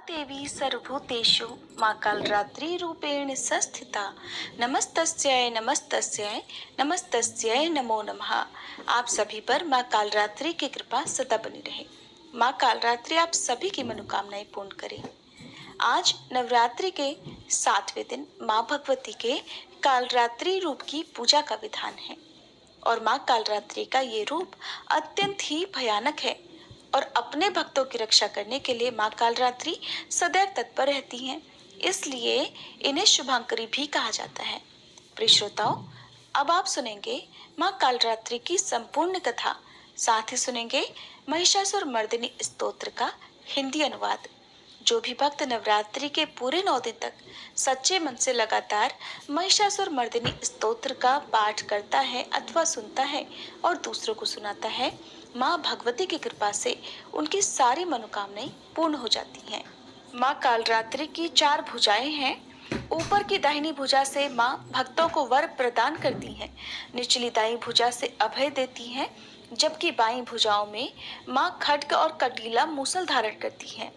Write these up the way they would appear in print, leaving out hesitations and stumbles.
देवी सर्वभूतेषु माँ कालरात्रि रूपेण संस्थिता नमस्तस्यै नमस्तस्यै नमस्तस्यै नमो नमः। आप सभी पर माँ कालरात्रि की कृपा सदा बनी रहे। माँ कालरात्रि आप सभी की मनोकामनाएं पूर्ण करे। आज नवरात्रि के 7वें दिन माँ भगवती के कालरात्रि रूप की पूजा का विधान है और माँ कालरात्रि का ये रूप अत्यंत ही भयानक है और अपने भक्तों की रक्षा करने के लिए माँ कालरात्रि सदैव तत्पर रहती हैं, इसलिए इन्हें शुभांकरी भी कहा जाता है। प्रिय श्रोताओं, अब आप सुनेंगे माँ कालरात्रि की संपूर्ण कथा, साथ ही सुनेंगे महिषासुर मर्दिनी स्तोत्र का हिंदी अनुवाद। जो भी भक्त नवरात्रि के पूरे 9 दिन तक सच्चे मन से लगातार महिषासुर मर्दिनी स्तोत्र का पाठ करता है अथवा सुनता है और दूसरों को सुनाता है, माँ भगवती की कृपा से उनकी सारी मनोकामनाएं पूर्ण हो जाती हैं। माँ कालरात्रि की 4 भुजाएं हैं। ऊपर की दाहिनी भुजा से माँ भक्तों को वर प्रदान करती हैं, निचली दाईं भुजा से अभय देती हैं, जबकि बाईं भुजाओं में माँ खड्ग और कटीला मूसल धारण करती हैं।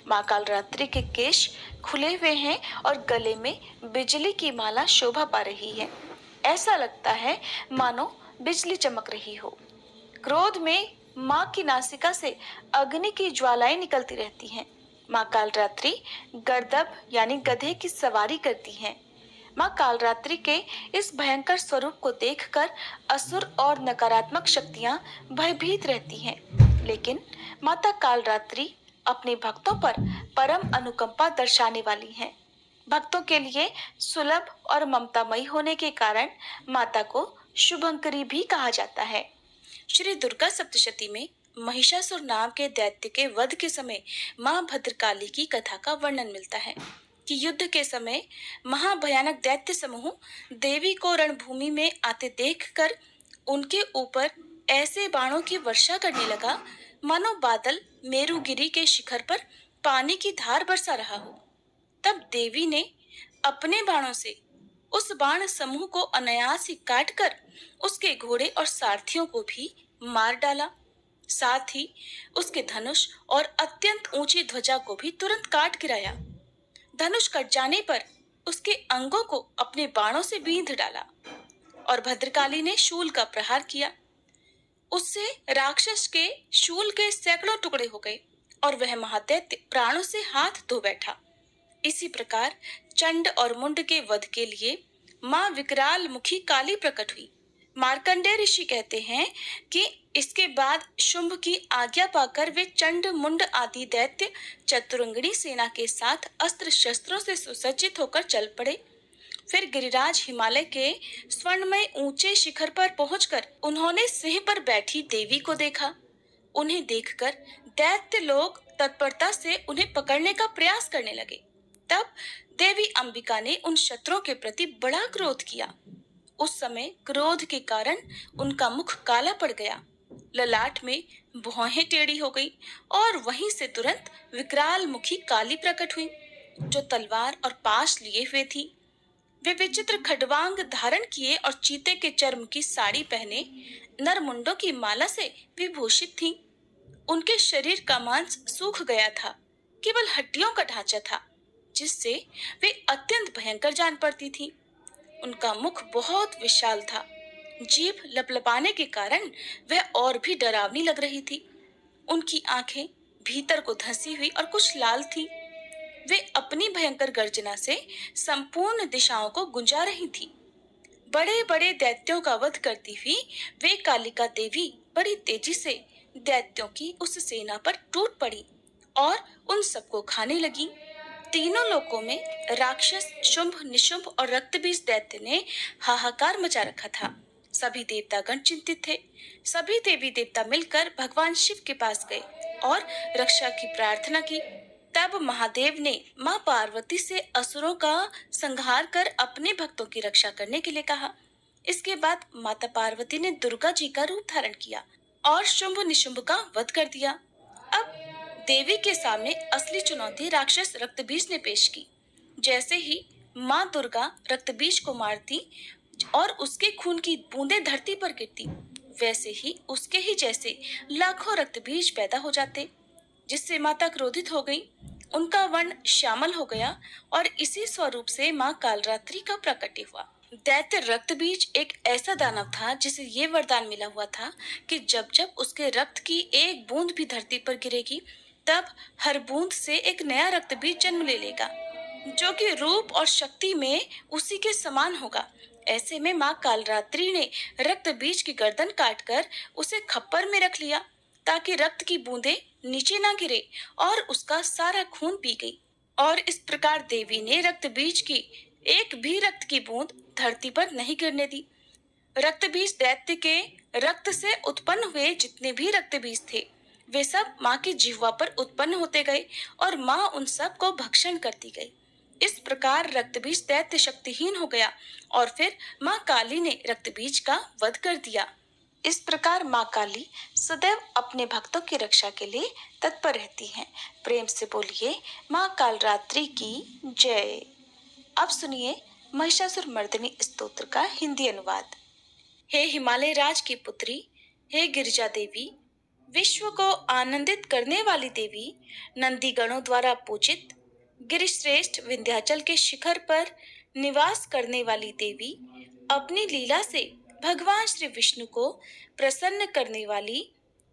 माँ कालरात्रि के केश खुले हुए हैं और गले में बिजली की माला शोभा पा रही है। ऐसा लगता है मानो बिजली चमक रही हो। क्रोध में माँ की नासिका से अग्नि की ज्वालाएं निकलती रहती हैं। माँ कालरात्रि गर्दभ यानी गधे की सवारी करती हैं। माँ कालरात्रि के इस भयंकर स्वरूप को देखकर असुर और नकारात्मक शक्तियां भयभीत रहती हैं, लेकिन माता कालरात्रि अपने भक्तों पर परम अनुकंपा दर्शाने वाली हैं। भक्तों के लिए सुलभ और ममतामयी होने के कारण माता को शुभंकरी भी कहा जाता है। श्री दुर्गा सप्तशती में महिषासुर नाम के दैत्य के वध के समय मां भद्रकाली की कथा का वर्णन मिलता है कि युद्ध के समय महाभयानक दैत्य समूह देवी को रणभूमि में आते देखकर उनके ऊपर ऐसे बाणों की वर्षा करने लगा मानो बादल मेरुगिरी के शिखर पर पानी की धार बरसा रहा हो। तब देवी ने अपने बाणों से उस बाण समूह को अनायास ही काटकर उसके घोड़े और सारथियों को भी मार डाला। साथ ही उसके धनुष और अत्यंत ऊंची ध्वजा को भी तुरंत काट गिराया। धनुष कट जाने पर उसके अंगों को अपने बाणों से बींध डाला और भद्रकाली ने शूल का प्रहार किया। उससे राक्षस के शूल के सैकड़ों टुकड़े हो गए और वह महादैत्य प्राणों से हाथ धो बैठा। इसी प्रकार चंड और मुंड के वध के लिए माँ विकराल मुखी काली प्रकट हुई। मार्कंडेय ऋषि कहते हैं कि इसके बाद शुंभ की आज्ञा पाकर वे चंड मुंड आदि दैत्य चतुरंगिणी सेना के साथ अस्त्र शस्त्रों से सुसज्जित होकर चल पड़े। फिर गिरिराज हिमालय के स्वर्णमय ऊंचे शिखर पर पहुंचकर उन्होंने सिंह पर बैठी देवी को देखा। उन्हें देखकर दैत्य लोग तत्परता से उन्हें पकड़ने का प्रयास करने लगे। तब देवी अंबिका ने उन शत्रुओं के प्रति बड़ा क्रोध किया। उस समय क्रोध के कारण उनका मुख काला पड़ गया, ललाट में भौहें टेढ़ी हो गई और वहीं से तुरंत विकराल मुखी काली प्रकट हुई, जो तलवार और पाश लिए हुए थी। वे विचित्र खडवांग धारण किए और चीते के चर्म की साड़ी पहने नरमुंडों की माला से विभूषित थीं। उनके शरीर का मांस सूख गया था, केवल हड्डियों का ढांचा था, जिससे वे अत्यंत भयंकर जान पड़ती थीं। उनका मुख बहुत विशाल था, जीभ लपलपाने के कारण वह और भी डरावनी लग रही थी। उनकी आंखें भीतर को धंसी हुई और कुछ लाल थी। वे अपनी भयंकर गर्जना से संपूर्ण दिशाओं को गुंजा रही थी। बड़े बड़े दैत्यों का वध करती हुई वे कालिका देवी बड़ी तेजी से दैत्यों की उस सेना पर टूट पड़ी और उन सबको खाने लगी। तीनों लोकों में राक्षस शुंभ निशुंभ और रक्तबीज दैत्य ने हाहाकार मचा रखा था। सभी देवतागण चिंतित थे। सभी देवी देवता मिलकर भगवान शिव के पास गए और रक्षा की प्रार्थना की। तब महादेव ने माँ पार्वती से असुरों का संहार कर अपने भक्तों की रक्षा करने के लिए कहा। इसके बाद माता पार्वती ने दुर्गा जी का रूप धारण किया और शुंभ निशुंभ का वध कर दिया। अब देवी के सामने असली चुनौती राक्षस रक्तबीज ने पेश की। जैसे ही माँ दुर्गा रक्तबीज को मारती और उसके खून की बूंदें धरती पर गिरती, वैसे ही उसके ही जैसे लाखों रक्तबीज पैदा हो जाते, जिससे माता क्रोधित हो गई। उनका वर्ण श्यामल हो गया और इसी स्वरूप से माँ कालरात्रि का प्रकट हुआ। दैत्य रक्तबीज एक ऐसा दानव था जिसे ये वरदान मिला हुआ था कि जब जब उसके रक्त की एक बूंद भी धरती पर गिरेगी, तब हर बूंद से एक नया रक्तबीज जन्म ले लेगा, जो कि रूप और शक्ति में उसी के समान होगा। ऐसे में माँ कालरात्रि ने रक्त बीज की गर्दन काटकर उसे खप्पर में रख लिया, ताकि रक्त की बूंदें नीचे ना गिरे, और उसका सारा खून पी गई। और इस प्रकार देवी ने रक्त बीज की एक भी रक्त की बूंद धरती पर नहीं गिरने दी। रक्त बीज दैत्य के रक्त से उत्पन्न हुए जितने भी रक्त बीज थे, वे सब माँ की जिह्वा पर उत्पन्न होते गए और माँ उन सब को भक्षण करती गई। इस प्रकार रक्त बीज दैत्य शक्तिहीन हो गया और फिर माँ काली ने रक्त बीज का वध कर दिया। इस प्रकार माँ काली सदैव अपने भक्तों की रक्षा के लिए तत्पर रहती हैं। प्रेम से बोलिए माँ कालरात्रि की जय। अब सुनिए महिषासुर मर्दिनी स्तोत्र का हिंदी अनुवाद। हे हिमालय राज की पुत्री, हे गिरिजा देवी, विश्व को आनंदित करने वाली देवी, नंदी गणों द्वारा पूजित, गिरिश्रेष्ठ विंध्याचल के शिखर पर निवास करने वाली देवी, अपनी लीला से भगवान श्री विष्णु को प्रसन्न करने वाली,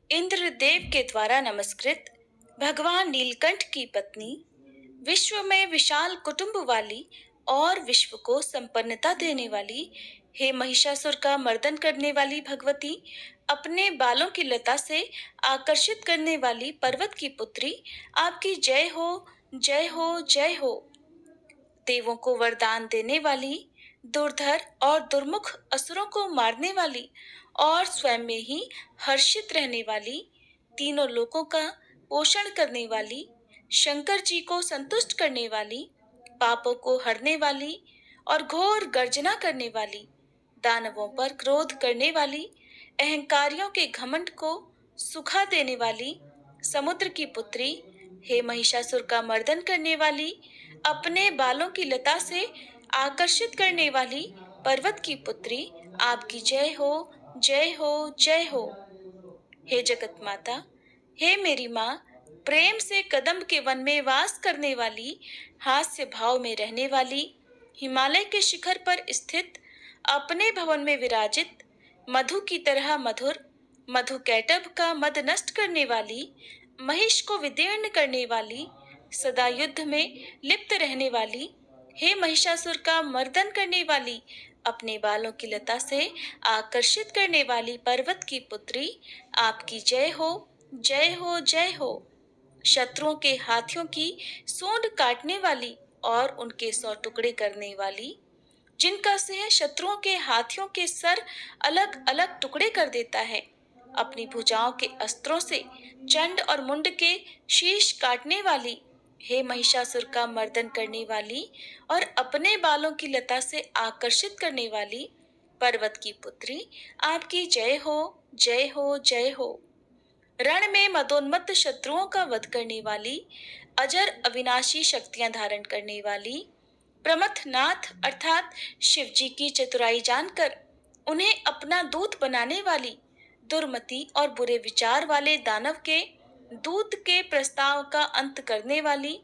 इंद्रदेव के द्वारा नमस्कृत, भगवान नीलकंठ की पत्नी, विश्व में विशाल कुटुंब वाली और विश्व को संपन्नता देने वाली, हे महिषासुर का मर्दन करने वाली भगवती, अपने बालों की लता से आकर्षित करने वाली पर्वत की पुत्री, आपकी जय हो, जय हो, जय हो। देवों को वरदान देने वाली, दुर्धर और दुर्मुख असुरों को मारने वाली और स्वयं में ही हर्षित रहने वाली, तीनों लोकों का पोषण करने वाली, शंकर जी को संतुष्ट करने वाली, पापों को हरने वाली और घोर गर्जना करने वाली, दानवों पर क्रोध करने वाली, अहंकारियों के घमंड को सुखा देने वाली, समुद्र की पुत्री, हे महिषासुर का मर्दन करने वाली, अपने बालों की लता से आकर्षित करने वाली पर्वत की पुत्री, आपकी जय हो, जय हो, जय हो। हे जगत माता, हे मेरी माँ, प्रेम से कदम्ब के वन में वास करने वाली, हास्य भाव में रहने वाली, हिमालय के शिखर पर स्थित, अपने भवन में विराजित, मधु की तरह मधुर, मधु कैटभ का मद नष्ट करने वाली, महिष को विदीर्ण करने वाली, सदा युद्ध में लिप्त रहने वाली, हे महिषासुर का मर्दन करने वाली, अपने बालों की लता से आकर्षित करने वाली पर्वत की पुत्री, आपकी जय हो, जय हो, जय हो। शत्रुओं के हाथियों की सूंड काटने वाली और उनके 100 टुकड़े करने वाली, जिनका सिंह शत्रुओं के हाथियों के सर अलग अलग टुकड़े कर देता है, अपनी भुजाओं के अस्त्रों से चंड और मुंड के शीश काटने वाली, हे महिषासुर का मर्दन करने वाली और अपने बालों की लता से आकर्षित करने वाली पर्वत की पुत्री, आपकी जय हो, जय हो, जय हो। रण में मदोन्मत्त शत्रुओं का वध करने वाली, अजर अविनाशी शक्तियां धारण करने वाली, प्रमथनाथ अर्थात शिव जी की चतुराई जानकर उन्हें अपना दूत बनाने वाली, दुर्मति और बुरे विचार वाले दानव के दूत के प्रस्ताव का अंत करने वाली,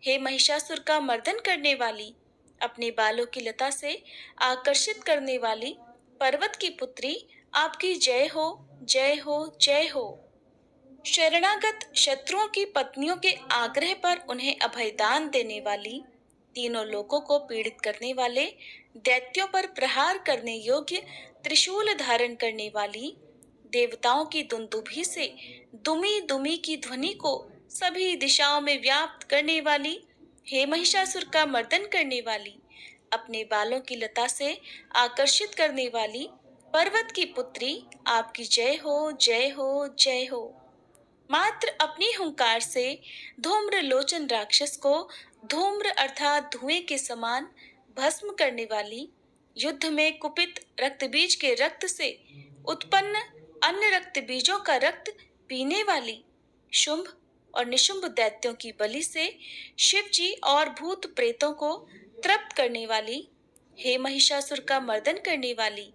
हे महिषासुर का मर्दन करने वाली, अपने बालों की लता से आकर्षित करने वाली पर्वत की पुत्री, आपकी जय हो, जय हो, जय हो। शरणागत शत्रुओं की पत्नियों के आग्रह पर उन्हें अभयदान देने वाली, तीनों लोकों को पीड़ित करने वाले, दैत्यों पर प्रहार करने योग्य त्रिशूल धारण करने वाली, देवताओं की दुंदुभी से दुमी दुमी की ध्वनि को सभी दिशाओं में व्याप्त करने वाली, हे महिषासुर का मर्दन करने वाली, अपने बालों की लता से आकर्षित करने वाली पर्वत की पुत्री, आपकी जय हो, जय हो, जय हो। मात्र अपनी हुंकार से धूम्र लोचन राक्षस को धूम्र अर्थात धुएं के समान भस्म करने वाली, युद्ध में कुपित रक्त बीज के रक्त से उत्पन्न अन्य रक्त बीजों का रक्त पीने वाली, शुंभ और निशुंभ दैत्यों की बलि से शिव जी और भूत प्रेतों को तृप्त करने वाली, हे महिषासुर का मर्दन करने वाली,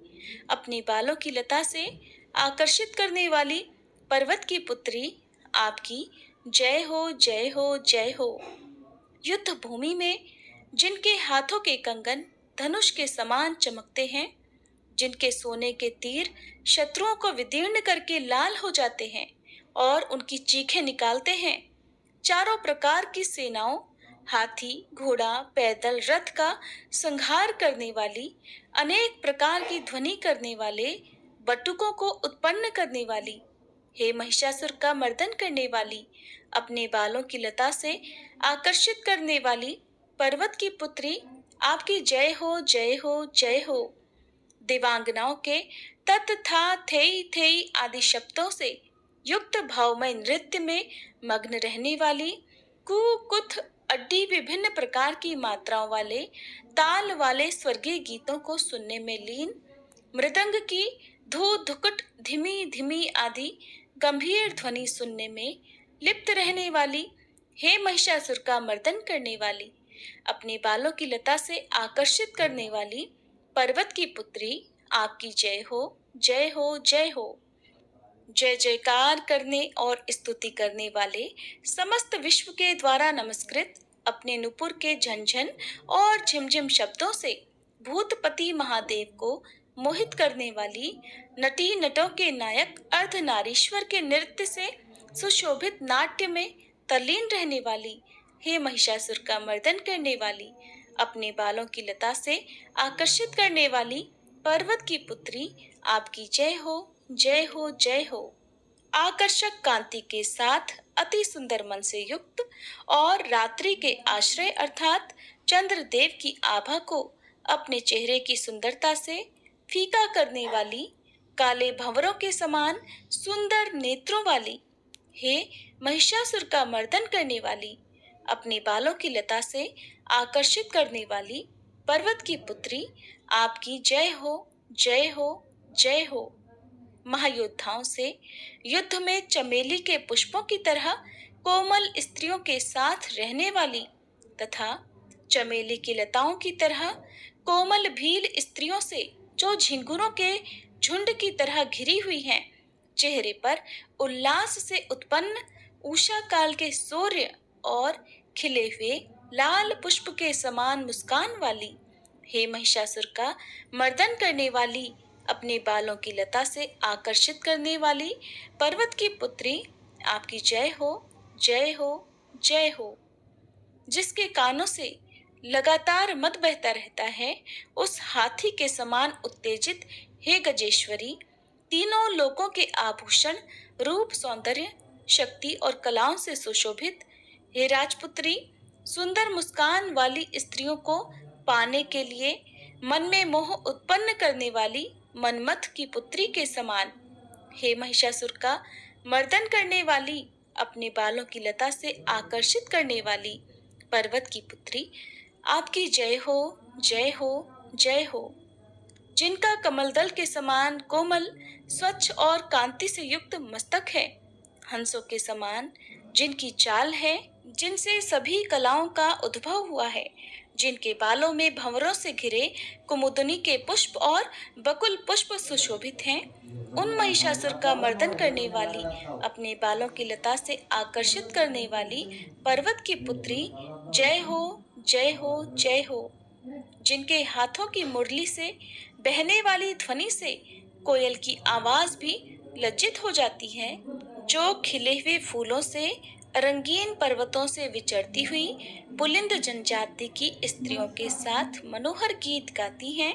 अपने बालों की लता से आकर्षित करने वाली पर्वत की पुत्री, आपकी जय हो, जय हो, जय हो। युद्ध भूमि में जिनके हाथों के कंगन धनुष के समान चमकते हैं, जिनके सोने के तीर शत्रुओं को विदीर्ण करके लाल हो जाते हैं और उनकी चीखें निकालते हैं। चारों प्रकार की सेनाओं, हाथी, घोड़ा, पैदल, रथ का संहार करने वाली, अनेक प्रकार की ध्वनि करने वाले, बटुकों को उत्पन्न करने वाली, हे महिषासुर का मर्दन करने वाली, अपने बालों की लता से आकर्षित करने वाली, पर्वत की पुत्री, आपकी जय हो, जय हो, जय हो। देवांगनाओं के तत था थेई थेई आदि शब्दों से युक्त भावमय नृत्य में मग्न रहने वाली, कु कुथ अड्डी विभिन्न प्रकार की मात्राओं वाले, ताल वाले स्वर्गीय गीतों को सुनने में लीन, मृदंग की धू धुकुट धीमी धीमी आदि गंभीर ध्वनि सुनने में लिप्त रहने वाली, हे महिषासुर का मर्दन करने वाली, अपने बालों की लता से आकर्षित करने वाली, पर्वत की पुत्री, आपकी जय हो, जय हो, जय हो। जय जयकार करने और स्तुति करने वाले, समस्त विश्व के द्वारा नमस्कृत, अपने नुपुर के झंझन और झिमझिम शब्दों से भूतपति महादेव को मोहित करने वाली, नटी नटों के नायक अर्धनारीश्वर के नृत्य से सुशोभित नाट्य में तल्लीन रहने वाली, हे महिषासुर का मर्दन करने वाली, अपने बालों की लता से आकर्षित करने वाली, पर्वत की पुत्री, आपकी जय हो, जय हो, जय हो। आकर्षक कांति के साथ अति सुंदर मन से युक्त और रात्रि के आश्रय अर्थात चंद्रदेव की आभा को अपने चेहरे की सुंदरता से फीका करने वाली, काले भंवरों के समान सुंदर नेत्रों वाली, हे महिषासुर का मर्दन करने वाली, अपने बालों की लता से आकर्षित करने वाली, पर्वत की पुत्री, आपकी जय हो, जय हो, जय हो। महायोद्धाओं से युद्ध में चमेली के पुष्पों की तरह कोमल स्त्रियों के साथ रहने वाली तथा चमेली की लताओं की तरह कोमल भील स्त्रियों से जो झिंगुरों के झुंड की तरह घिरी हुई हैं, चेहरे पर उल्लास से उत्पन्न उषा काल के सूर्य और खिले हुए लाल पुष्प के समान मुस्कान वाली, हे महिषासुर का मर्दन करने वाली, अपने बालों की लता से आकर्षित करने वाली, पर्वत की पुत्री, आपकी जय हो, जय हो, जय हो। जिसके कानों से लगातार मद बहता रहता है, उस हाथी के समान उत्तेजित, हे गजेश्वरी, तीनों लोकों के आभूषण, रूप, सौंदर्य, शक्ति और कलाओं से सुशोभित, हे राजपुत्री, सुंदर मुस्कान वाली स्त्रियों को पाने के लिए मन में मोह उत्पन्न करने वाली, मनमथ की पुत्री के समान, हे महिषासुर का मर्दन करने वाली, अपने बालों की लता से आकर्षित करने वाली, पर्वत की पुत्री, आपकी जय हो, जय हो, जय हो। जिनका कमलदल के समान कोमल, स्वच्छ और कांति से युक्त मस्तक है, हंसों के समान जिनकी चाल है, जिनसे सभी कलाओं का उद्भव हुआ है, जिनके बालों में भंवरों से घिरे कुमुदनी के पुष्प और बकुल पुष्प सुशोभित हैं, उन महिषासुर का मर्दन करने वाली, अपने बालों की लता से आकर्षित करने वाली, पर्वत की पुत्री, जय हो, जय हो, जय हो। जिनके हाथों की मुरली से बहने वाली ध्वनि से कोयल की आवाज भी लज्जित हो जाती है, जो खिले हुए फूलों से रंगीन पर्वतों से विचरती हुई बुलंद जनजाति की स्त्रियों के साथ मनोहर गीत गाती हैं,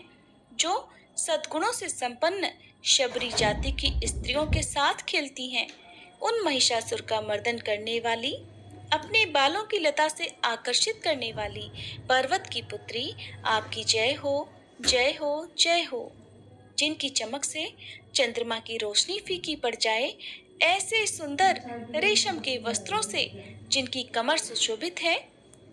जो सद्गुणों से संपन्न शबरी जाति की स्त्रियों के साथ खेलती हैं, उन महिषासुर का मर्दन करने वाली, अपने बालों की लता से आकर्षित करने वाली, पर्वत की पुत्री, आपकी जय हो, जय हो, जय हो। जिनकी चमक से चंद्रमा की रोशनी फीकी पड़ जाए, ऐसे सुंदर रेशम के वस्त्रों से जिनकी कमर सुशोभित है,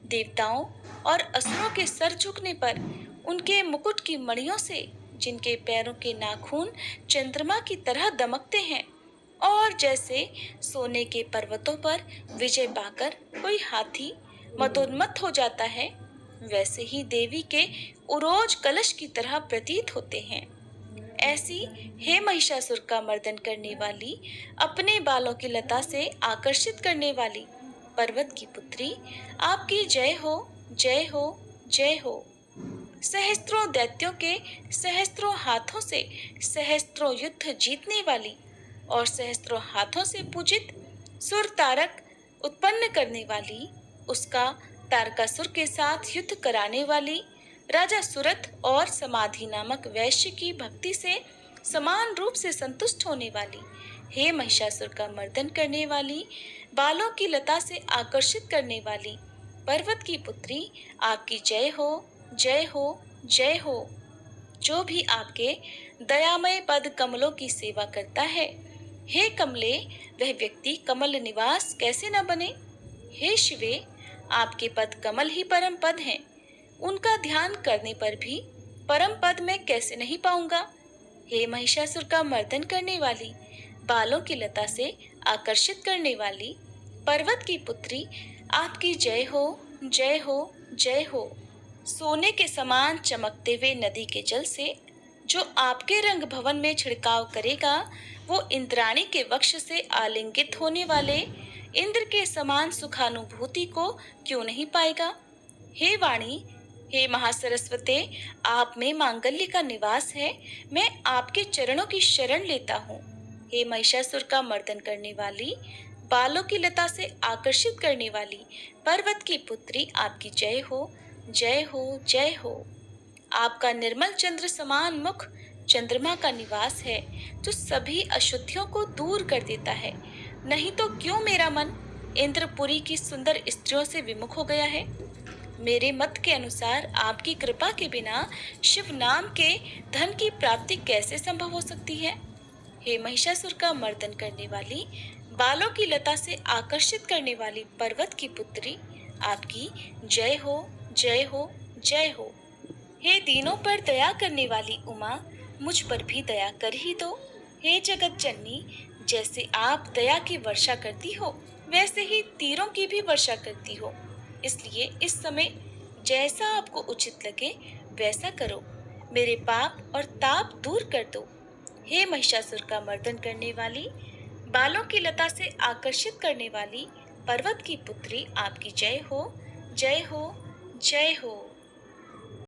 देवताओं और असुरों के सर झुकने पर उनके मुकुट की मणियों से जिनके पैरों के नाखून चंद्रमा की तरह दमकते हैं, और जैसे सोने के पर्वतों पर विजय पाकर कोई हाथी मदोन्मत्त हो जाता है, वैसे ही देवी के उरोज कलश की तरह प्रतीत होते हैं। ऐसी हे महिषासुर का मर्दन करने वाली, अपने बालों की लता से आकर्षित करने वाली, पर्वत की पुत्री, आपकी जय हो, जय हो, जय हो। सहस्त्रों दैत्यों के सहस्त्रों हाथों से सहस्त्रों युद्ध जीतने वाली और सहस्त्रों हाथों से पूजित सुर तारक उत्पन्न करने वाली, उसका तारकासुर के साथ युद्ध कराने वाली, राजा सुरथ और समाधि नामक वैश्य की भक्ति से समान रूप से संतुष्ट होने वाली, हे महिषासुर का मर्दन करने वाली, बालों की लता से आकर्षित करने वाली पर्वत की पुत्री, आपकी जय हो, जय हो, जय हो। जो भी आपके दयामय पद कमलों की सेवा करता है, हे कमले, वह व्यक्ति कमल निवास कैसे न बने। हे शिवे, आपके पद कमल ही परम पद हैं, उनका ध्यान करने पर भी परम पद मैं कैसे नहीं पाऊंगा। हे महिषासुर का मर्दन करने वाली, बालों की लता से आकर्षित करने वाली पर्वत की पुत्री, आपकी जय हो, जय हो, जय हो। सोने के समान चमकते हुए नदी के जल से जो आपके रंग भवन में छिड़काव करेगा, वो इंद्राणी के वक्ष से आलिंगित होने वाले इंद्र के समान सुखानुभूति को क्यों नहीं पाएगा। हे वाणी, हे महासरस्वते, आप में मांगल्य का निवास है, मैं आपके चरणों की शरण लेता हूँ। हे महिषासुर का मर्दन करने वाली, बालों की लता से आकर्षित करने वाली पर्वत की पुत्री, आपकी जय हो, जय हो, जय हो। आपका निर्मल चंद्र समान मुख चंद्रमा का निवास है, जो सभी अशुद्धियों को दूर कर देता है। नहीं तो क्यों मेरा मन इंद्रपुरी की सुंदर स्त्रियों से विमुख हो गया है। मेरे मत के अनुसार आपकी कृपा के बिना शिव नाम के धन की प्राप्ति कैसे संभव हो सकती है। हे महिषासुर का मर्दन करने वाली, बालों की लता से आकर्षित करने वाली पर्वत की पुत्री, आपकी जय हो, जय हो, जय हो। हे दीनों पर दया करने वाली उमा, मुझ पर भी दया कर ही दो। हे जगत जननी, जैसे आप दया की वर्षा करती हो, वैसे ही तीरों की भी वर्षा करती हो। इसलिए इस समय जैसा आपको उचित लगे वैसा करो, मेरे पाप और ताप दूर कर दो। हे महिषासुर का मर्दन करने वाली, बालों की लता से आकर्षित करने वाली पर्वत की पुत्री, आपकी जय हो, जय हो, जय हो।